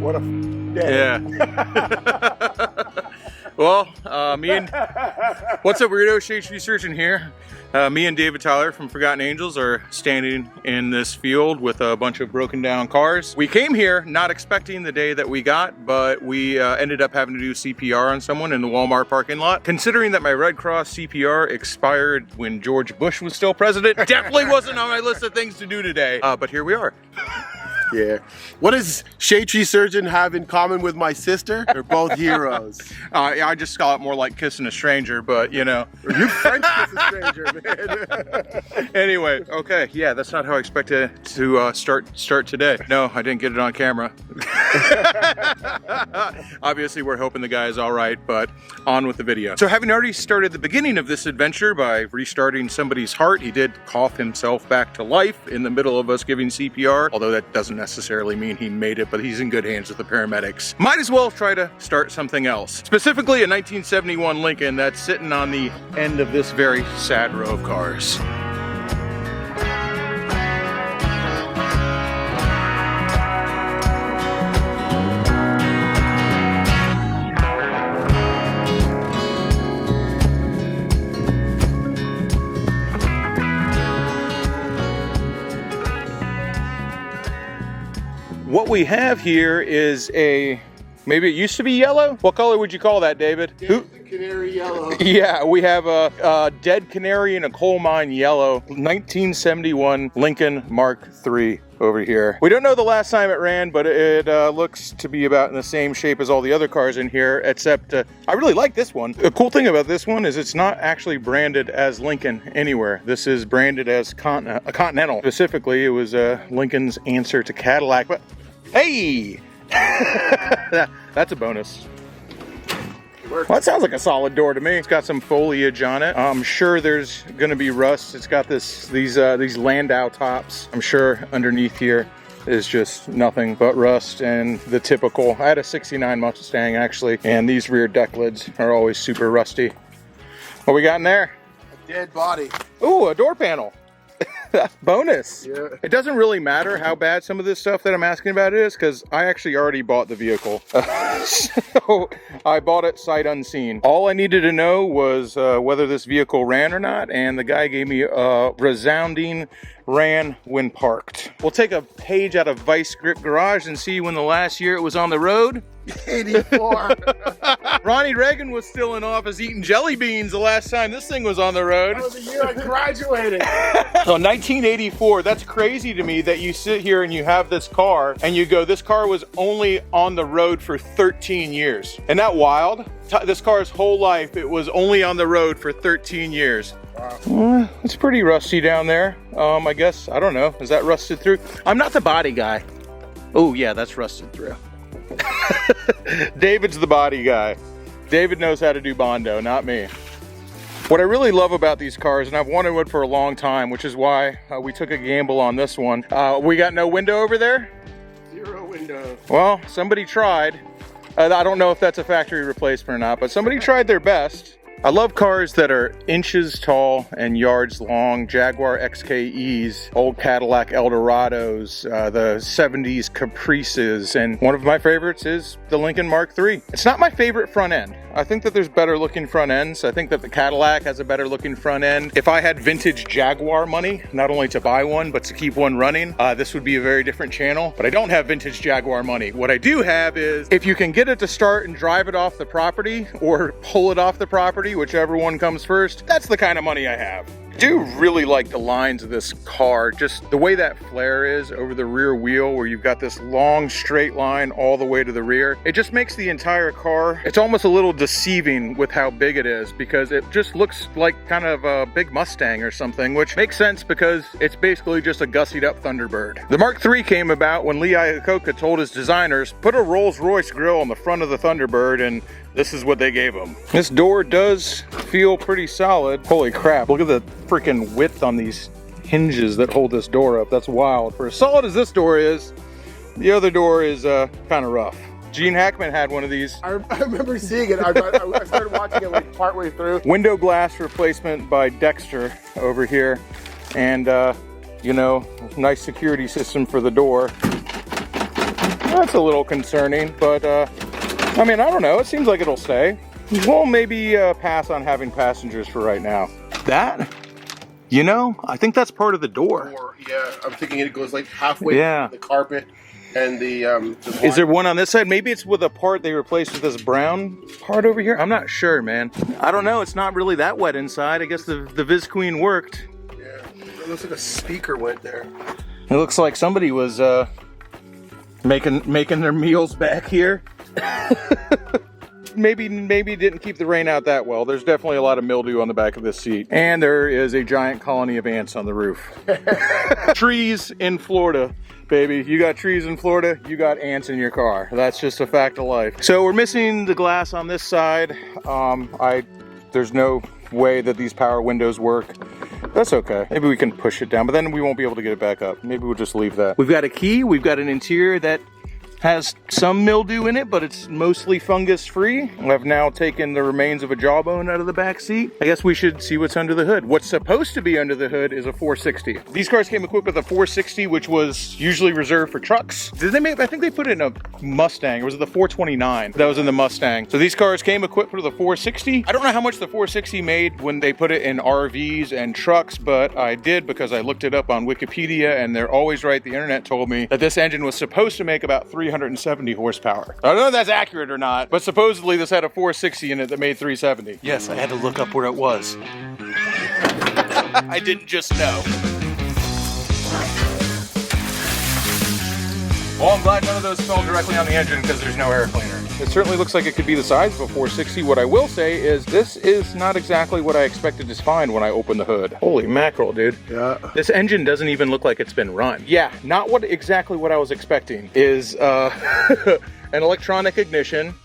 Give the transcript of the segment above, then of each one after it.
What a day. Yeah. Well, what's up, weirdo? Shade Researching here. Me and David Tyler from Forgotten Angels are standing in this field with a bunch of broken down cars. We came here not expecting the day that we got, but we ended up having to do CPR on someone in the Walmart parking lot. Considering that my Red Cross CPR expired when George Bush was still president, definitely wasn't on my list of things to do today, but here we are. Yeah. What does Shade Tree Surgeon have in common with my sister? They're both heroes. I just call it more like kissing a stranger, but you know. You French kiss a stranger, man. Anyway, okay, yeah, that's not how I expected to start today. No, I didn't get it on camera. Obviously, we're hoping the guy is all right, but on with the video. So having already started the beginning of this adventure by restarting somebody's heart, he did cough himself back to life in the middle of us giving CPR, although that doesn't necessarily mean he made it, but he's in good hands with the paramedics. Might as well try to start something else. Specifically a 1971 Lincoln that's sitting on the end of this very sad row of cars. What we have here is maybe it used to be yellow? What color would you call that, David? Canary yellow. Yeah, we have a dead canary in a coal mine yellow 1971 Lincoln Mark III over here. We don't know the last time it ran, but it looks to be about in the same shape as all the other cars in here, except I really like this one. The cool thing about this one is it's not actually branded as Lincoln anywhere. This is branded as a Continental. Specifically, it was Lincoln's answer to Cadillac, but hey! That's a bonus. Well, that sounds like a solid door to me. It's got some foliage on it. I'm sure there's gonna be rust. It's got these Landau tops. I'm sure underneath here is just nothing but rust and the typical. I had a 69 Mustang actually, and these rear deck lids are always super rusty. What we got in there? A dead body. Ooh, a door panel. Bonus. Yeah. It doesn't really matter how bad some of this stuff that I'm asking about is, because I actually already bought the vehicle. So I bought it sight unseen. All I needed to know was whether this vehicle ran or not, and the guy gave me a resounding ran when parked. We'll take a page out of Vice Grip Garage and see when the last year it was on the road. 84. Ronnie Reagan was still in office eating jelly beans the last time this thing was on the road. That was the year I graduated. So 1984, that's crazy to me that you sit here and you have this car and you go, this car was only on the road for 13 years. Isn't that wild? This car's whole life, it was only on the road for 13 years. Wow. It's pretty rusty down there. I guess, I don't know, is that rusted through? I'm not the body guy. Oh yeah, that's rusted through. David's the body guy. David knows how to do Bondo, not me. What I really love about these cars, and I've wanted one for a long time, which is why we took a gamble on this one. We got no window over there? Zero window. Well, somebody tried. I don't know if that's a factory replacement or not, but somebody tried their best. I love cars that are inches tall and yards long. Jaguar XKEs, old Cadillac Eldorados, the 70s Caprices, and one of my favorites is the Lincoln Mark III. It's not my favorite front end. I think that there's better looking front ends. I think that the Cadillac has a better looking front end. If I had vintage Jaguar money, not only to buy one, but to keep one running, this would be a very different channel. But I don't have vintage Jaguar money. What I do have is, if you can get it to start and drive it off the property, or pull it off the property, whichever one comes first, that's the kind of money I have. I do really like the lines of this car, just the way that flare is over the rear wheel, where you've got this long straight line all the way to the rear. It just makes the entire car, it's almost a little deceiving with how big it is, because it just looks like kind of a big Mustang or something, which makes sense because it's basically just a gussied up Thunderbird. The Mark III came about when Lee Iacocca told his designers, put a Rolls-Royce grill on the front of the Thunderbird, and this is what they gave him. This door does feel pretty solid. Holy crap, look at the freaking width on these hinges that hold this door up. That's wild. For as solid as this door is, the other door is kind of rough. Gene Hackman had one of these. I remember seeing it. I started watching it like partway through. Window glass replacement by Dexter over here. And, you know, nice security system for the door. That's a little concerning, but I mean, I don't know. It seems like it'll stay. We'll maybe pass on having passengers for right now. That, you know, I think that's part of the door. Yeah, I'm thinking it goes like halfway Yeah. the carpet and the Is there one on this side? Maybe it's with a part they replaced with this brown part over here. I'm not sure, man. I don't know. It's not really that wet inside. I guess the Viz Queen worked. Yeah, it looks like a speaker went there. It looks like somebody was making their meals back here. maybe didn't keep the rain out that well. There's definitely a lot of mildew on the back of this seat. And there is a giant colony of ants on the roof. Trees in Florida, baby. You got trees in Florida, you got ants in your car. That's just a fact of life. So we're missing the glass on this side. There's no way that these power windows work. That's okay. Maybe we can push it down, but then we won't be able to get it back up. Maybe we'll just leave that. We've got a key. We've got an interior that has some mildew in it, but it's mostly fungus free. I've now taken the remains of a jawbone out of the back seat. I guess we should see what's under the hood. What's supposed to be under the hood is a 460. These cars came equipped with a 460, which was usually reserved for trucks. Did they make, I think they put it in a Mustang, or was it the 429 that was in the Mustang? So these cars came equipped with a 460. I don't know how much the 460 made when they put it in RVs and trucks, but I did because I looked it up on Wikipedia, and they're always right. The internet told me that this engine was supposed to make about 370 horsepower. I don't know if that's accurate or not, but supposedly this had a 460 in it that made 370. Yes, I had to look up where it was. I didn't just know. Well, I'm glad none of those fell directly on the engine because there's no air cleaner. It certainly looks like it could be the size of a 460. What I will say is this is not exactly what I expected to find when I opened the hood. Holy mackerel, dude. Yeah. This engine doesn't even look like it's been run. Yeah, not exactly what I was expecting. Is an electronic ignition,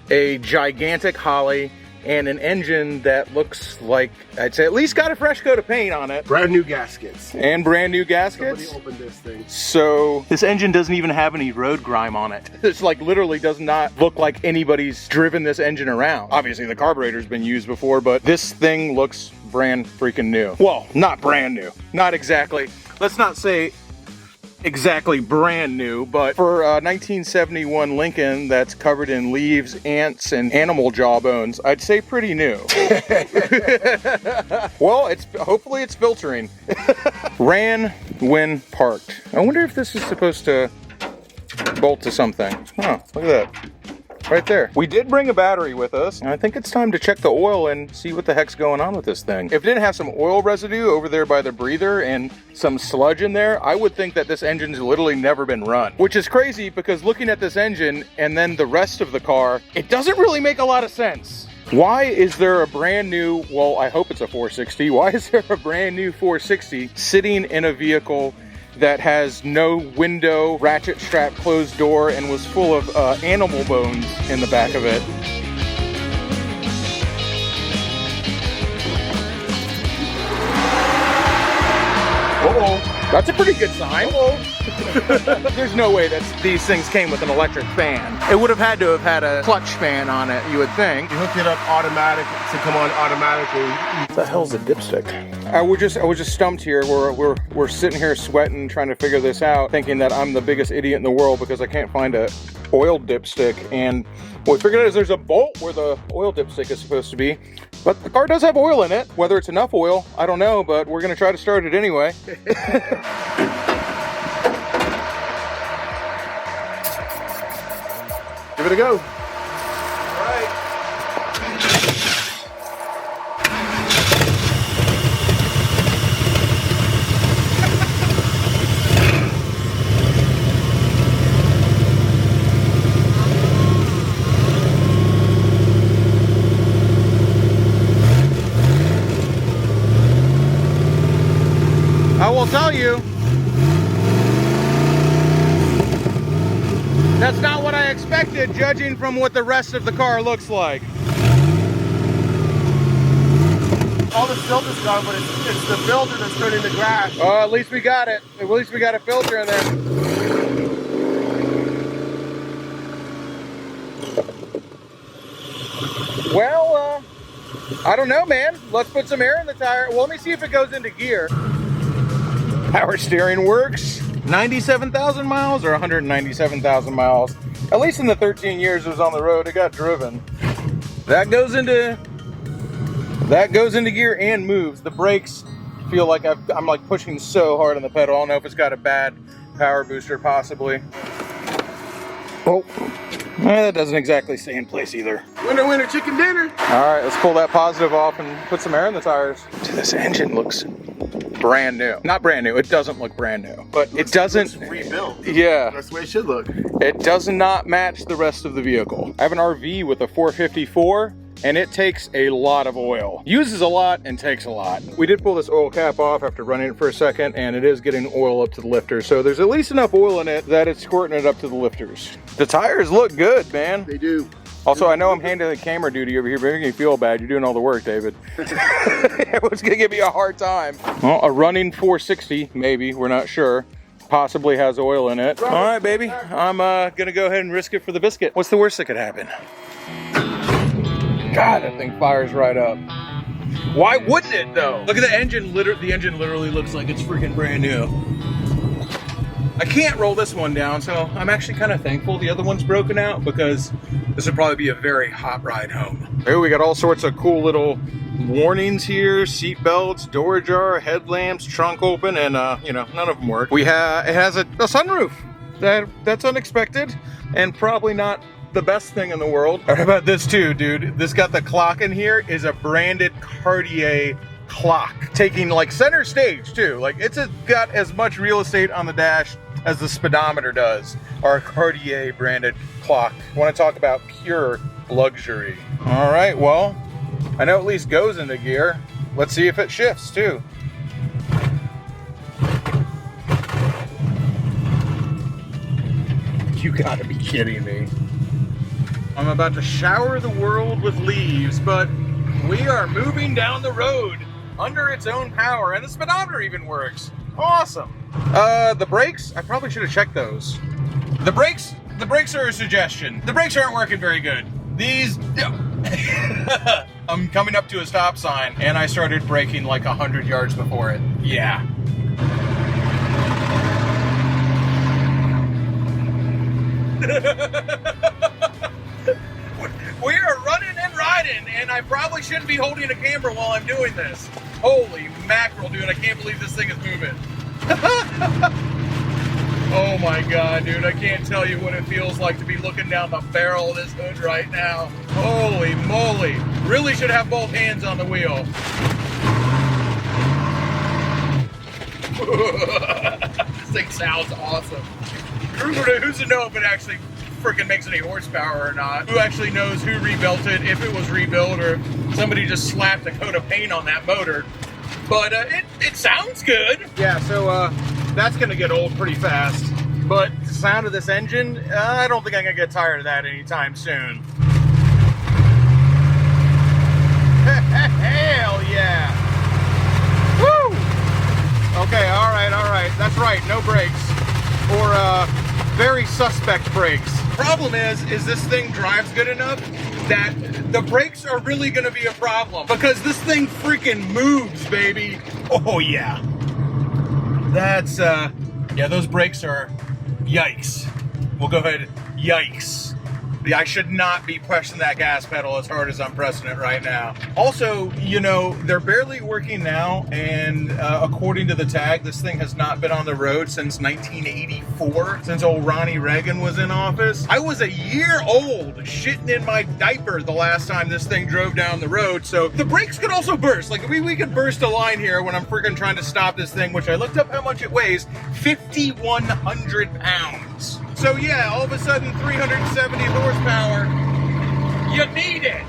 a gigantic Holly, and an engine that looks like, I'd say at least got a fresh coat of paint on it. Brand new gaskets. And brand new gaskets. Somebody opened this thing. So this engine doesn't even have any road grime on it. It's like literally does not look like anybody's driven this engine around. Obviously the carburetor's been used before, but this thing looks brand freaking new. Well, not brand new. Not exactly. Let's not say exactly brand new, but for a 1971 Lincoln that's covered in leaves, ants, and animal jawbones, I'd say pretty new. Well, hopefully it's filtering. Ran when parked. I wonder if this is supposed to bolt to something. Oh, look at that. Right there. We did bring a battery with us, and I think it's time to check the oil and see what the heck's going on with this thing. If it didn't have some oil residue over there by the breather and some sludge in there, I would think that this engine's literally never been run. Which is crazy because looking at this engine and then the rest of the car, it doesn't really make a lot of sense. Why is there a brand new, well, I hope it's a 460, why is there a brand new 460 sitting in a vehicle that has no window, ratchet strap closed door, and was full of animal bones in the back of it? Uh-oh. That's a pretty good sign. There's no way that these things came with an electric fan. It would have had to have had a clutch fan on it, you would think. You hooked it up automatic to come on automatically. What the hell's a dipstick? I was just stumped here. We're sitting here sweating, trying to figure this out, thinking that I'm the biggest idiot in the world because I can't find a oil dipstick. And what we figured out is there's a bolt where the oil dipstick is supposed to be. But the car does have oil in it. Whether it's enough oil, I don't know, but we're gonna try to start it anyway. Give it a go. All right. I will tell you, that's not what I expected, judging from what the rest of the car looks like. All the filter's gone, but it's the filter that's turning the grass. Oh, at least we got it. At least we got a filter in there. Well, I don't know, man. Let's put some air in the tire. Well, let me see if it goes into gear. Power steering works. 97,000 miles or 197,000 miles. At least in the 13 years it was on the road, it got driven. That goes into gear and moves. The brakes feel like I'm like pushing so hard on the pedal. I don't know if it's got a bad power booster possibly. Oh, that doesn't exactly stay in place either. Winner, winner, chicken dinner. All right, let's pull that positive off and put some air in the tires. This engine looks brand new. Not brand new, it doesn't look brand new, but it doesn't. It's rebuilt. Yeah. That's the way it should look. It does not match the rest of the vehicle. I have an RV with a 454 and it takes a lot of oil. Uses a lot and takes a lot. We did pull this oil cap off after running it for a second and it is getting oil up to the lifter. So there's at least enough oil in it that it's squirting it up to the lifters. The tires look good, man. They do. Also, I know I'm handling the camera duty over here, but making you feel bad. You're doing all the work, David. Everyone's gonna give me a hard time. Well, a running 460, maybe, we're not sure. Possibly has oil in it. All right, baby, I'm gonna go ahead and risk it for the biscuit. What's the worst that could happen? God, that thing fires right up. Why wouldn't it though? Look at the engine, the engine literally looks like it's freaking brand new. I can't roll this one down, so I'm actually kind of thankful the other one's broken out because this would probably be a very hot ride home. Here we got all sorts of cool little warnings here, seat belts, door ajar, headlamps, trunk open, and you know, none of them work. It has a sunroof. That's unexpected and probably not the best thing in the world. How about this too, dude? This got the clock in here is a branded Cartier clock, taking like center stage too. Like it's got as much real estate on the dash as the speedometer does. Our Cartier branded clock. Want to talk about pure luxury. All right, well, I know at least goes into gear. Let's see if it shifts too. You gotta be kidding me. I'm about to shower the world with leaves, but we are moving down the road under its own power, and the speedometer even works. Awesome. The brakes, I probably should have checked those. The brakes are a suggestion. The brakes aren't working very good. These, I'm coming up to a stop sign, and I started braking like 100 yards before it. Yeah. We are running and riding, and I probably shouldn't be holding a camera while I'm doing this. Holy mackerel, dude, I can't believe this thing is moving. Oh my God, dude, I can't tell you what it feels like to be looking down the barrel of this hood right now. Holy moly. Really should have both hands on the wheel. This thing sounds awesome. Who's to know if it actually freaking makes any horsepower or not? Who actually knows who rebuilt it, if it was rebuilt, or if somebody just slapped a coat of paint on that motor. But it sounds good. Yeah, so that's gonna get old pretty fast. But the sound of this engine, I don't think I'm gonna get tired of that anytime soon. Hell yeah! Woo! Okay, all right. That's right, no brakes. Or very suspect brakes. Problem is this thing drives good enough that the brakes are really gonna be a problem because this thing freaking moves, baby. Oh yeah. That's, yeah, those brakes are yikes. We'll go ahead, yikes. I should not be pressing that gas pedal as hard as I'm pressing it right now. Also, you know, they're barely working now, and according to the tag, this thing has not been on the road since 1984, since old Ronnie Reagan was in office. I was a year old shitting in my diaper the last time this thing drove down the road, so the brakes could also burst. Like, we could burst a line here when I'm freaking trying to stop this thing, which I looked up how much it weighs, 5,100 pounds. So yeah, all of a sudden 370 horsepower, you need it.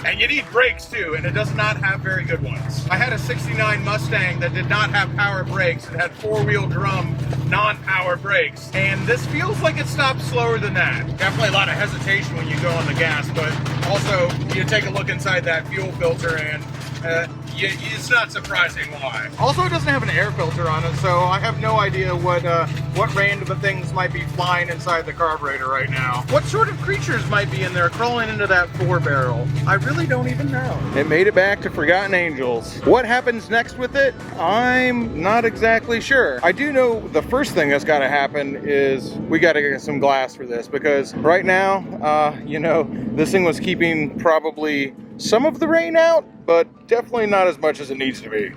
And you need brakes too, and it does not have very good ones. I had a 69 Mustang that did not have power brakes. It had four-wheel drum, non-power brakes. And this feels like it stops slower than that. Definitely a lot of hesitation when you go on the gas, but also you take a look inside that fuel filter and Yeah, it's not surprising why. Also, it doesn't have an air filter on it, so I have no idea what random things might be flying inside the carburetor right now. What sort of creatures might be in there crawling into that 4-barrel? I really don't even know. It made it back to Forgotten Angels. What happens next with it? I'm not exactly sure. I do know the first thing that's got to happen is we got to get some glass for this, because right now, you know, this thing was keeping probably some of the rain out, but definitely not as much as it needs to be.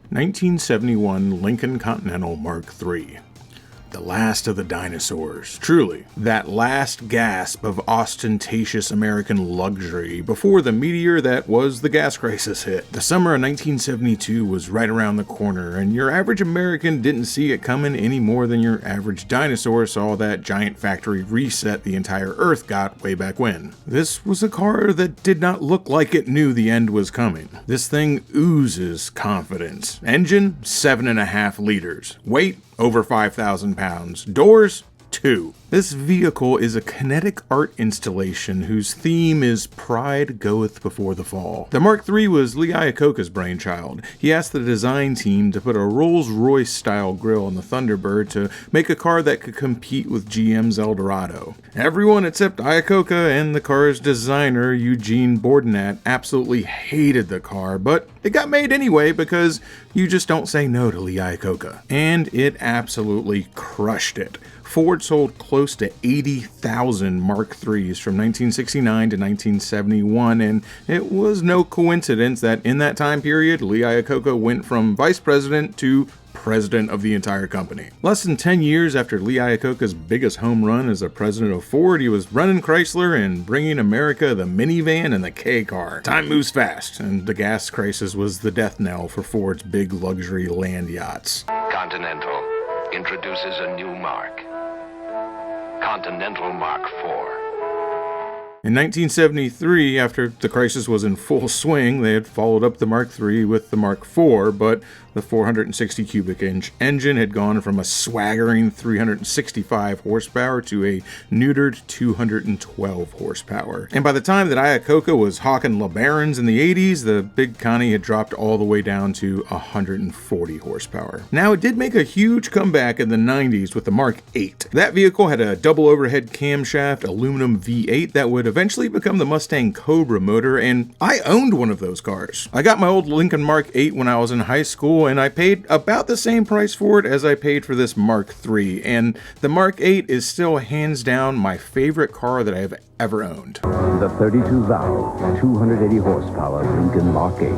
1971 Lincoln Continental Mark III. The last of the dinosaurs. Truly, that last gasp of ostentatious American luxury before the meteor that was the gas crisis hit. The summer of 1972 was right around the corner, and your average American didn't see it coming any more than your average dinosaur saw that giant factory reset the entire Earth got way back when. This was a car that did not look like it knew the end was coming. This thing oozes confidence. Engine, 7.5 liters. Weight, over 5,000 pounds. Doors, 2. This vehicle is a kinetic art installation whose theme is Pride Goeth Before the Fall. The Mark III was Lee Iacocca's brainchild. He asked the design team to put a Rolls-Royce style grille on the Thunderbird to make a car that could compete with GM's Eldorado. Everyone except Iacocca and the car's designer Eugene Bourdonnais absolutely hated the car, but it got made anyway because you just don't say no to Lee Iacocca. And it absolutely crushed it. Ford sold close to 80,000 Mark IIIs from 1969 to 1971, and it was no coincidence that in that time period, Lee Iacocca went from vice president to president of the entire company. Less than 10 years after Lee Iacocca's biggest home run as a president of Ford, he was running Chrysler and bringing America the minivan and the K car. Time moves fast, and the gas crisis was the death knell for Ford's big luxury land yachts. Continental introduces a new mark. Continental Mark IV. In 1973, after the crisis was in full swing, they had followed up the Mark III with the Mark IV, but the 460 cubic inch engine had gone from a swaggering 365 horsepower to a neutered 212 horsepower. And by the time that Iacocca was hawking LeBarons in the 80s, the Big Connie had dropped all the way down to 140 horsepower. Now, it did make a huge comeback in the 90s with the Mark VIII. That vehicle had a double overhead camshaft aluminum V8 that would eventually become the Mustang Cobra motor, and I owned one of those cars. I got my old Lincoln Mark VIII when I was in high school, and I paid about the same price for it as I paid for this Mark III, and the Mark VIII is still hands down my favorite car that I have ever owned. The 32-valve, 280 horsepower Lincoln Mark VIII.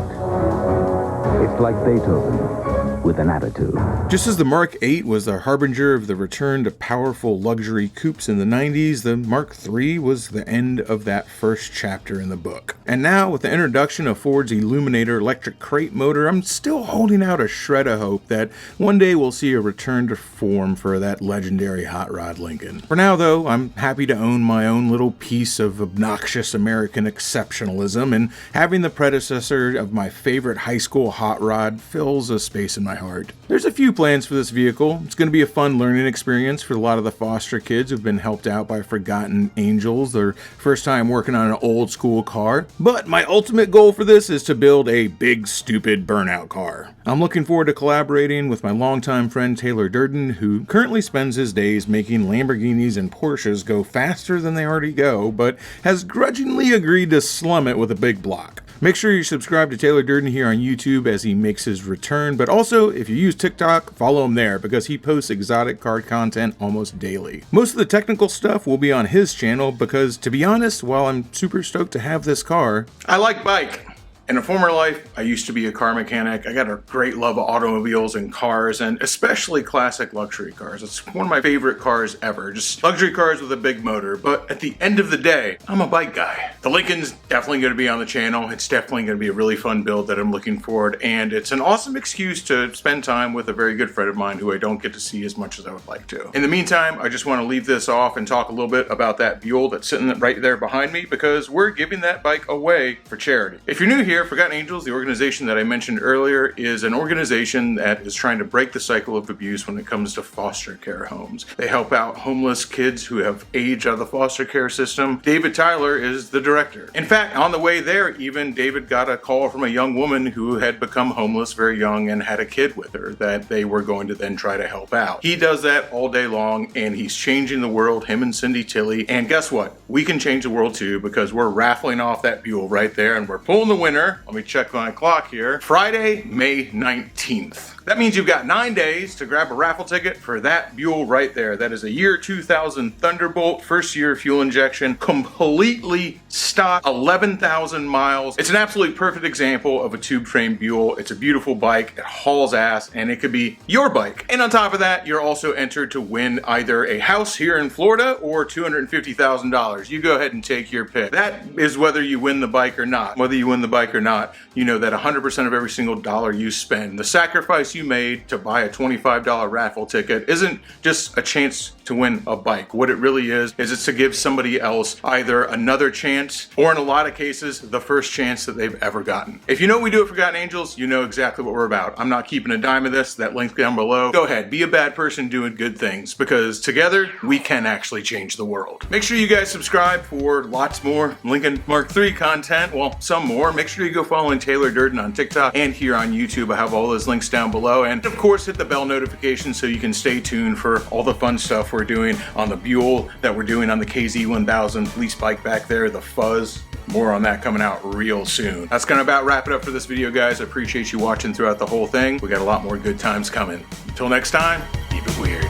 It's like Beethoven with an attitude. Just as the Mark VIII was the harbinger of the return to powerful luxury coupes in the 90s, the Mark III was the end of that first chapter in the book. And now, with the introduction of Ford's Illuminator electric crate motor, I'm still holding out a shred of hope that one day we'll see a return to form for that legendary hot rod Lincoln. For now, though, I'm happy to own my own little piece of obnoxious American exceptionalism, and having the predecessor of my favorite high school hot rod fills a space in my heart. There's a few plans for this vehicle. It's going to be a fun learning experience for a lot of the foster kids who've been helped out by Forgotten Angels, their first time working on an old school car. But my ultimate goal for this is to build a big, stupid burnout car. I'm looking forward to collaborating with my longtime friend Taylor Durden, who currently spends his days making Lamborghinis and Porsches go faster than they already go, but has grudgingly agreed to slum it with a big block. Make sure you subscribe to Taylor Durden here on YouTube as he makes his return, but also, if you use TikTok, follow him there because he posts exotic car content almost daily. Most of the technical stuff will be on his channel because, to be honest, while I'm super stoked to have this car, I like bike. In a former life, I used to be a car mechanic. I got a great love of automobiles and cars, and especially classic luxury cars. It's one of my favorite cars ever, just luxury cars with a big motor. But at the end of the day, I'm a bike guy. The Lincoln's definitely going to be on the channel. It's definitely going to be a really fun build that I'm looking forward, and it's an awesome excuse to spend time with a very good friend of mine who I don't get to see as much as I would like to. In the meantime, I just want to leave this off and talk a little bit about that Buell that's sitting right there behind me because we're giving that bike away for charity. If you're new here, here, Forgotten Angels, the organization that I mentioned earlier, is an organization that is trying to break the cycle of abuse when it comes to foster care homes. They help out homeless kids who have aged out of the foster care system. David Tyler is the director. In fact, on the way there, even David got a call from a young woman who had become homeless very young and had a kid with her that they were going to then try to help out. He does that all day long, and he's changing the world, him and Cindy Tilley. And guess what? We can change the world too, because we're raffling off that Buell right there, and we're pulling the winner. Let me check my clock here. Friday, May 19th. That means you've got 9 days to grab a raffle ticket for that Buell right there. That is a year 2000 Thunderbolt, first year fuel injection, completely stock, 11,000 miles. It's an absolutely perfect example of a tube frame Buell. It's a beautiful bike, it hauls ass, and it could be your bike. And on top of that, you're also entered to win either a house here in Florida or $250,000. You go ahead and take your pick. That is whether you win the bike or not. Whether you win the bike or not, you know that 100% of every single dollar you spend, the sacrifice you made to buy a $25 raffle ticket isn't just a chance to win a bike. What it really is it's to give somebody else either another chance, or in a lot of cases, the first chance that they've ever gotten. If you know what we do at Forgotten Angels, you know exactly what we're about. I'm not keeping a dime of this. That link down below. Go ahead, be a bad person doing good things, because together we can actually change the world. Make sure you guys subscribe for lots more Lincoln Mark III content. Well, some more. Make sure you go following Taylor Durden on TikTok and here on YouTube. I have all those links down below. And of course, hit the bell notification so you can stay tuned for all the fun stuff we're doing on the Buell, that we're doing on the KZ1000 police bike back there, the Fuzz. More on that coming out real soon. That's gonna about wrap it up for this video, guys. I appreciate you watching throughout the whole thing. We got a lot more good times coming. Until next time, keep it weird.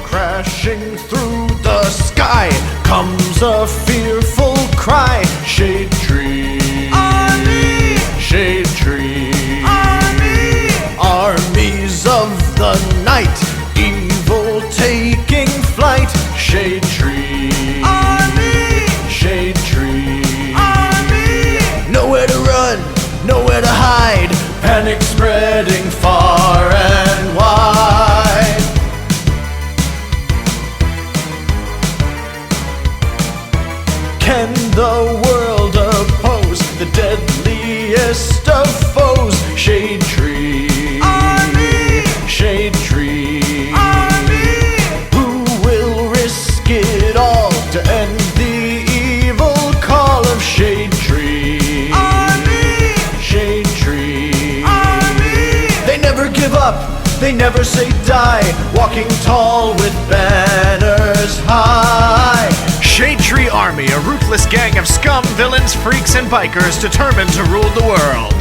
Crashing through the sky comes a fearful cry. Shade tree, army. Shade tree, army. Armies of the night, evil taking flight. Shade tree, army. Shade tree, army. Nowhere to run, nowhere to hide. Panic spreading far and wide. Can the world oppose the deadliest of foes? Shade tree, army. Shade tree, army. Who will risk it all to end the evil call of Shade Tree, army. Shade Tree, army. They never give up, they never say die, walking tall with banners high. Shade Tree Army, a ruthless gang of scum, villains, freaks, and bikers determined to rule the world.